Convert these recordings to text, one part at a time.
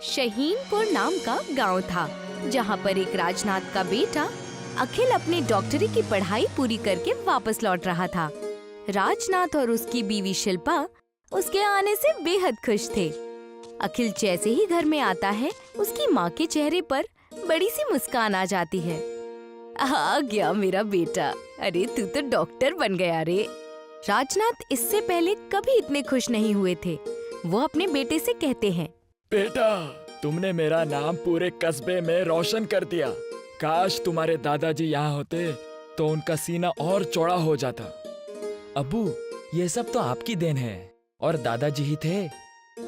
शहीनपुर नाम का गांव था, जहां पर एक राजनाथ का बेटा अखिल अपने डॉक्टरी की पढ़ाई पूरी करके वापस लौट रहा था। राजनाथ और उसकी बीवी शिल्पा उसके आने से बेहद खुश थे। अखिल जैसे ही घर में आता है, उसकी माँ के चेहरे पर बड़ी सी मुस्कान आ जाती है। आ गया मेरा बेटा, अरे तू तो डॉक्टर बन गया रे। राजनाथ इससे पहले कभी इतने खुश नहीं हुए थे। वो अपने बेटे से कहते हैं, बेटा, तुमने मेरा नाम पूरे कस्बे में रोशन कर दिया। काश तुम्हारे दादाजी यहाँ होते तो उनका सीना और चौड़ा हो जाता। अब्बू, ये सब तो आपकी देन है और दादाजी ही थे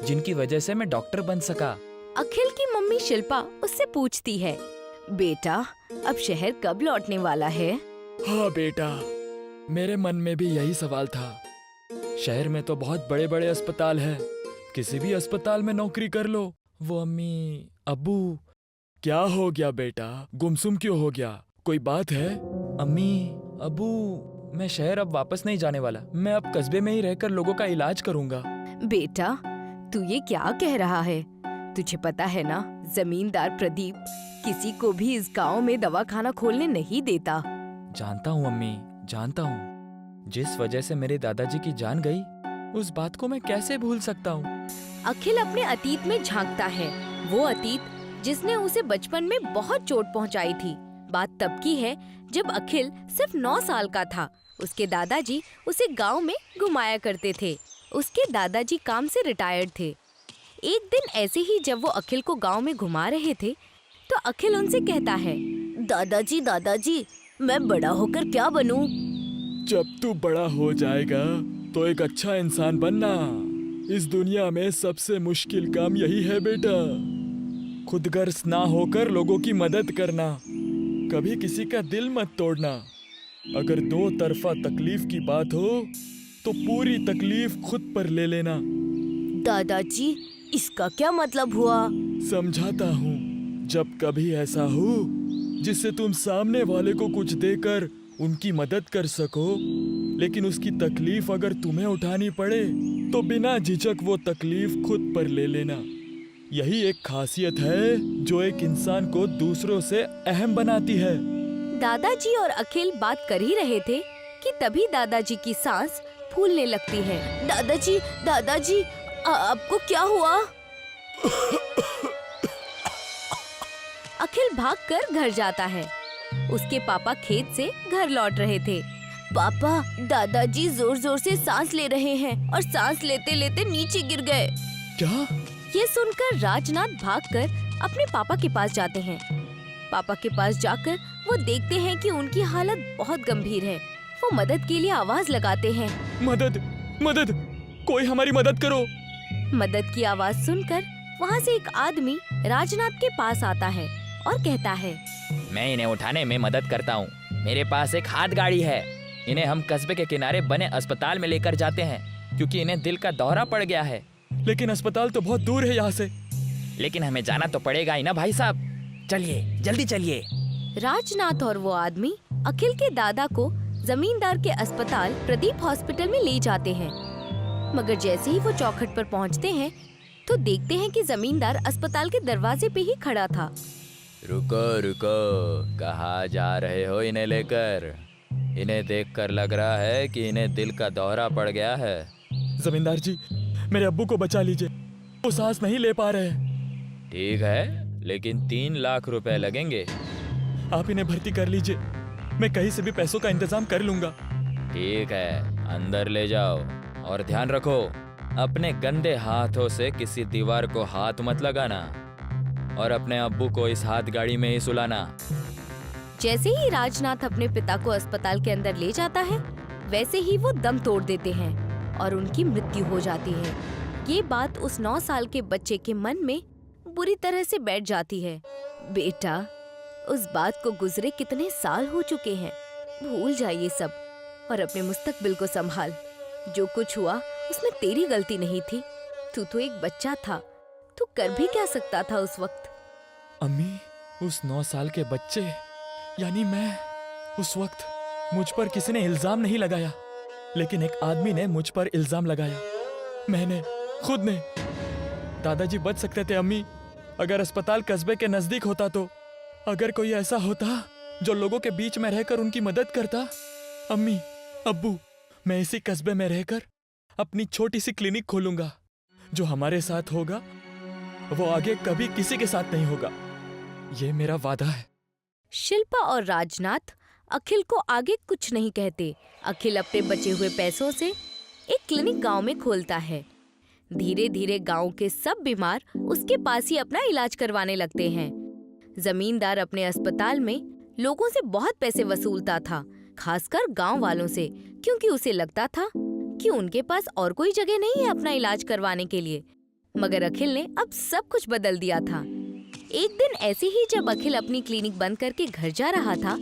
जिनकी वजह से मैं डॉक्टर बन सका। अखिल की मम्मी शिल्पा उससे पूछती है, बेटा अब शहर कब लौटने वाला है? हाँ बेटा, मेरे मन में भी यही सवाल था। शहर में तो बहुत बड़े बड़े अस्पताल हैं, किसी भी अस्पताल में नौकरी कर लो। वो अम्मी, अब्बू, क्या हो गया बेटा, गुमसुम क्यों हो गया? कोई बात है? अम्मी, अब्बू, मैं शहर अब वापस नहीं जाने वाला। मैं अब कस्बे में ही रहकर लोगों का इलाज करूंगा। बेटा तू ये क्या कह रहा है? तुझे पता है ना, जमींदार प्रदीप किसी को भी इस गांव में दवाखाना खोलने नहीं देता। जानता हूँ अम्मी, जानता हूँ। जिस वजह से मेरे दादाजी की जान गई, उस बात को मैं कैसे भूल सकता हूँ। अखिल अपने अतीत में झांकता है, वो अतीत जिसने उसे बचपन में बहुत चोट पहुंचाई थी। बात तब की है जब अखिल सिर्फ 9 साल का था। उसके दादाजी उसे गांव में घुमाया करते थे। उसके दादाजी काम से रिटायर्ड थे। एक दिन ऐसे ही जब वो अखिल को गांव में घुमा रहे थे, तो अखिल उनसे कहता है, दादाजी दादाजी, मैं बड़ा होकर क्या बनूं? जब तू बड़ा हो जाएगा तो एक अच्छा इंसान बनना। इस दुनिया में सबसे मुश्किल काम यही है बेटा, खुदगर्ज ना होकर लोगों की मदद करना। कभी किसी का दिल मत तोड़ना। अगर 2 तरफा तकलीफ की बात हो तो पूरी तकलीफ खुद पर ले लेना। दादाजी, इसका क्या मतलब हुआ? समझाता हूँ। जब कभी ऐसा हो जिससे तुम सामने वाले को कुछ देकर उनकी मदद कर सको, लेकिन उसकी तकलीफ अगर तुम्हें उठानी पड़े तो बिना झिझक वो तकलीफ खुद पर ले लेना। यही एक खासियत है जो एक इंसान को दूसरों से अहम बनाती है। दादाजी और अखिल बात कर ही रहे थे कि तभी दादाजी की सांस फूलने लगती है। दादाजी दादाजी, आपको क्या हुआ? अखिल भागकर घर जाता है। उसके पापा खेत से घर लौट रहे थे। पापा, दादाजी जोर जोर से सांस ले रहे हैं और सांस लेते लेते नीचे गिर गए। क्या? ये सुनकर राजनाथ भागकर अपने पापा के पास जाते हैं। पापा के पास जाकर वो देखते हैं कि उनकी हालत बहुत गंभीर है। वो मदद के लिए आवाज लगाते हैं, मदद, मदद, कोई हमारी मदद करो। मदद की आवाज सुनकर वहाँ से एक आदमी राजनाथ के पास आता है और कहता है, मैं इन्हें उठाने में मदद करता हूँ। मेरे पास एक हाथ गाड़ी है। इन्हें हम कस्बे के किनारे बने अस्पताल में लेकर जाते हैं, क्योंकि इन्हें दिल का दौरा पड़ गया है। लेकिन अस्पताल तो बहुत दूर है यहाँ से। लेकिन हमें जाना तो पड़ेगा ही ना भाई साहब। चलिए, जल्दी चलिए। राजनाथ और वो आदमी अखिल के दादा को जमींदार के अस्पताल प्रदीप हॉस्पिटल में ले जाते हैं। मगर जैसे ही वो चौखट पर पहुंचते हैं तो देखते हैं कि जमींदार अस्पताल के दरवाजे पे ही खड़ा था। रुको रुको, कहाँ जा रहे हो इन्हें लेकर? इन्हें देखकर लग रहा है कि इन्हें दिल का दौरा पड़ गया है। जमींदार जी, मेरे अब्बू को बचा लीजिए, वो सांस नहीं ले पा रहे हैं। ठीक है, लेकिन 3 लाख रुपए लगेंगे। आप इन्हें भर्ती कर लीजिए, मैं कहीं से भी पैसों का इंतजाम कर लूंगा। ठीक है, अंदर ले जाओ और ध्यान रखो, अपने गंदे हाथों से किसी दीवार को हाथ मत लगाना और अपने अब्बू को इस हाथ गाड़ी में ही सुलाना। जैसे ही राजनाथ अपने पिता को अस्पताल के अंदर ले जाता है, वैसे ही वो दम तोड़ देते हैं और उनकी मृत्यु हो जाती है। ये बात उस 9 साल के बच्चे के मन में बुरी तरह से बैठ जाती है। बेटा, उस बात को गुजरे कितने साल हो चुके हैं, भूल जाइए सब और अपने मुस्तकबिल को संभाल। जो कुछ हुआ उसमें तेरी गलती नहीं थी। तू तो एक बच्चा था, तू कर भी क्या सकता था उस वक्त? अम्मी, उस 9 साल के बच्चे यानी मैं, उस वक्त मुझ पर किसी ने इल्जाम नहीं लगाया, लेकिन एक आदमी ने मुझ पर इल्जाम लगाया। मैंने, खुद ने। दादाजी बच सकते थे अम्मी, अगर अस्पताल कस्बे के नजदीक होता तो, अगर कोई ऐसा होता जो लोगों के बीच में रहकर उनकी मदद करता। अम्मी, अब्बू, मैं इसी कस्बे में रहकर अपनी छोटी सी क्लिनिक खोलूंगा। जो हमारे साथ होगा वो आगे कभी किसी के साथ नहीं होगा, ये मेरा वादा है। शिल्पा और राजनाथ अखिल को आगे कुछ नहीं कहते। अखिल अपने बचे हुए पैसों से एक क्लिनिक गांव में खोलता है। धीरे धीरे गांव के सब बीमार उसके पास ही अपना इलाज करवाने लगते हैं। जमींदार अपने अस्पताल में लोगों से बहुत पैसे वसूलता था, खासकर गांव वालों से, क्योंकि उसे लगता था कि उनके पास और कोई जगह नहीं है अपना इलाज करवाने के लिए। मगर अखिल ने अब सब कुछ बदल दिया था। एक दिन ऐसे ही जब अखिल अपनी क्लिनिक बंद करके घर जा रहा था,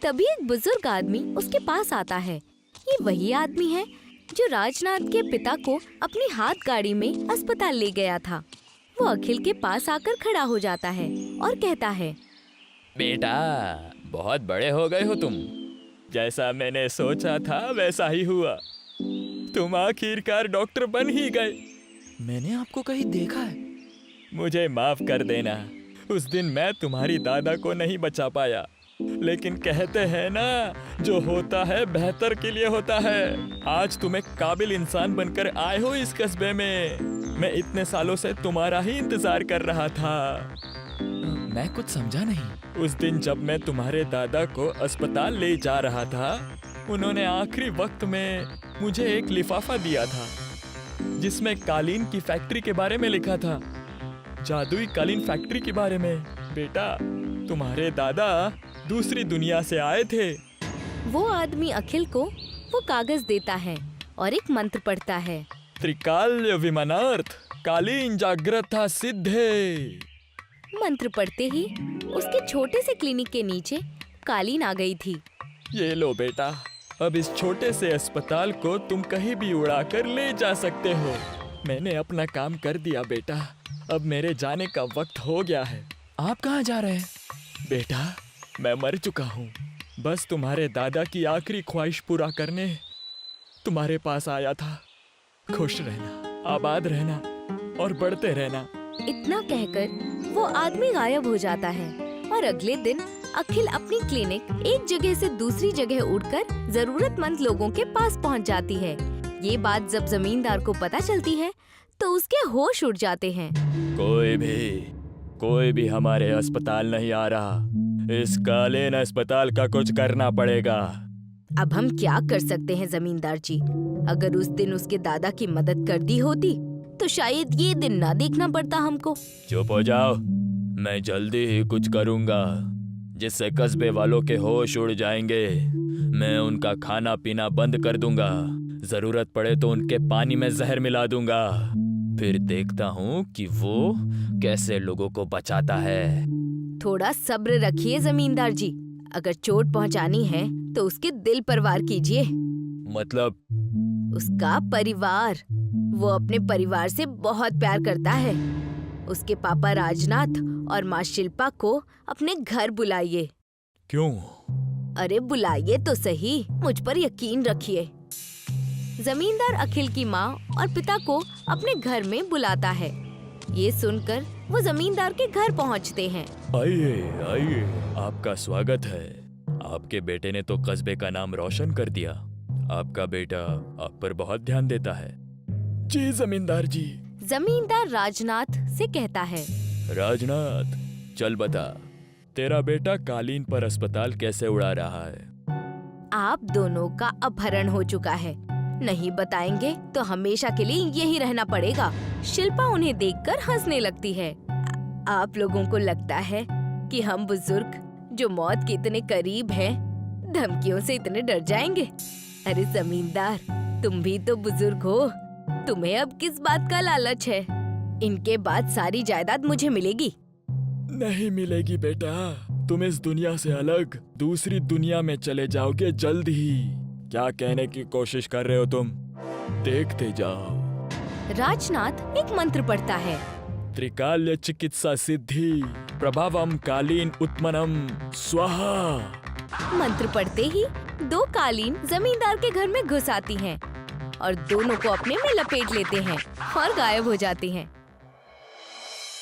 तभी एक बुजुर्ग आदमी उसके पास आता है। ये वही आदमी है जो राजनाथ के पिता को अपनी हाथ गाड़ी में अस्पताल ले गया था। वो अखिल के पास आकर खड़ा हो जाता है और कहता है, बेटा, बहुत बड़े हो गए हो तुम। जैसा मैंने सोचा था वैसा ही हुआ, तुम आखिरकार डॉक्टर बन ही गए। मैंने आपको कहीं देखा है। मुझे माफ कर देना, उस दिन मैं तुम्हारी दादा को नहीं बचा पाया, लेकिन कहते हैं ना, जो होता है बेहतर के लिए होता है। आज तुम एक काबिल इंसान बनकर आए हो इस कस्बे में। मैं इतने सालों से तुम्हारा ही इंतजार कर रहा था। मैं कुछ समझा नहीं। उस दिन जब मैं तुम्हारे दादा को अस्पताल ले जा रहा था, उन्होंने आखिरी वक्त में मुझे एक लिफाफा दिया था जिसमें कालीन की फैक्ट्री के बारे में लिखा था। जादुई कालीन फैक्ट्री के बारे में। बेटा, तुम्हारे दादा दूसरी दुनिया से आए थे। वो आदमी अखिल को वो कागज देता है और एक मंत्र पढ़ता है। त्रिकाल्य विमनार्थ कालीन जागृता सिद्धे। मंत्र पढ़ते ही उसके छोटे से क्लिनिक के नीचे कालीन आ गई थी। ये लो बेटा, अब इस छोटे से अस्पताल को तुम कहीं भी उड़ाकर ले जा सकते हो। मैंने अपना काम कर दिया बेटा, अब मेरे जाने का वक्त हो गया है। आप कहाँ जा रहे हैं? बेटा, मैं मर चुका हूँ, बस तुम्हारे दादा की आखिरी ख्वाहिश पूरा करने तुम्हारे पास आया था। खुश रहना, आबाद रहना और बढ़ते रहना। इतना कहकर वो आदमी गायब हो जाता है और अगले दिन अखिल अपनी क्लिनिक एक जगह से दूसरी जगह उड़कर जरूरतमंद लोगों के पास पहुंच जाती है। ये बात जब जमींदार को पता चलती है तो उसके होश उड़ जाते हैं। कोई भी हमारे अस्पताल नहीं आ रहा। इस कालीन अस्पताल का कुछ करना पड़ेगा। अब हम क्या कर सकते हैं जमींदार जी? अगर उस दिन उसके दादा की मदद कर दी होती तो शायद ये दिन ना देखना पड़ता हमको। चुप हो जाओ, मैं जल्दी ही कुछ करूंगा जिससे कस्बे वालों के होश उड़ जाएंगे। मैं उनका खाना पीना बंद कर दूंगा, जरूरत पड़े तो उनके पानी में जहर मिला दूंगा। फिर देखता हूँ कि वो कैसे लोगों को बचाता है। थोड़ा सब्र रखिए जमींदार जी, अगर चोट पहुंचानी है तो उसके दिल पर वार कीजिए। मतलब? उसका परिवार, वो अपने परिवार से बहुत प्यार करता है। उसके पापा राजनाथ और माँ शिल्पा को अपने घर बुलाइए। क्यों? अरे बुलाइए तो सही, मुझ पर यकीन रखिए। जमींदार अखिल की माँ और पिता को अपने घर में बुलाता है। ये सुनकर वो जमींदार के घर पहुँचते हैं। आइए आइए, आपका स्वागत है। आपके बेटे ने तो कस्बे का नाम रोशन कर दिया। आपका बेटा आप पर बहुत ध्यान देता है। जी जमींदार जी। जमींदार राजनाथ से कहता है, राजनाथ, चल बता, तेरा बेटा कालीन पर अस्पताल कैसे उड़ा रहा है? आप दोनों का अपहरण हो चुका है। नहीं बताएंगे तो हमेशा के लिए यही रहना पड़ेगा। शिल्पा उन्हें देखकर हंसने लगती है। आप लोगों को लगता है कि हम बुजुर्ग जो मौत के इतने करीब हैं, धमकियों से इतने डर जाएंगे? अरे जमींदार, तुम भी तो बुजुर्ग हो, तुम्हें अब किस बात का लालच है? इनके बाद सारी जायदाद मुझे मिलेगी। नहीं मिलेगी बेटा, तुम इस दुनिया से अलग दूसरी दुनिया में चले जाओगे जल्द ही। क्या कहने की कोशिश कर रहे हो तुम? देखते जाओ। राजनाथ एक मंत्र पढ़ता है। त्रिकाल्य चिकित्सा सिद्धि प्रभावम कालीन उत्मनम स्वाहा। मंत्र पढ़ते ही 2 कालीन जमींदार के घर में घुस आती हैं और दोनों को अपने में लपेट लेते हैं और गायब हो जाती हैं।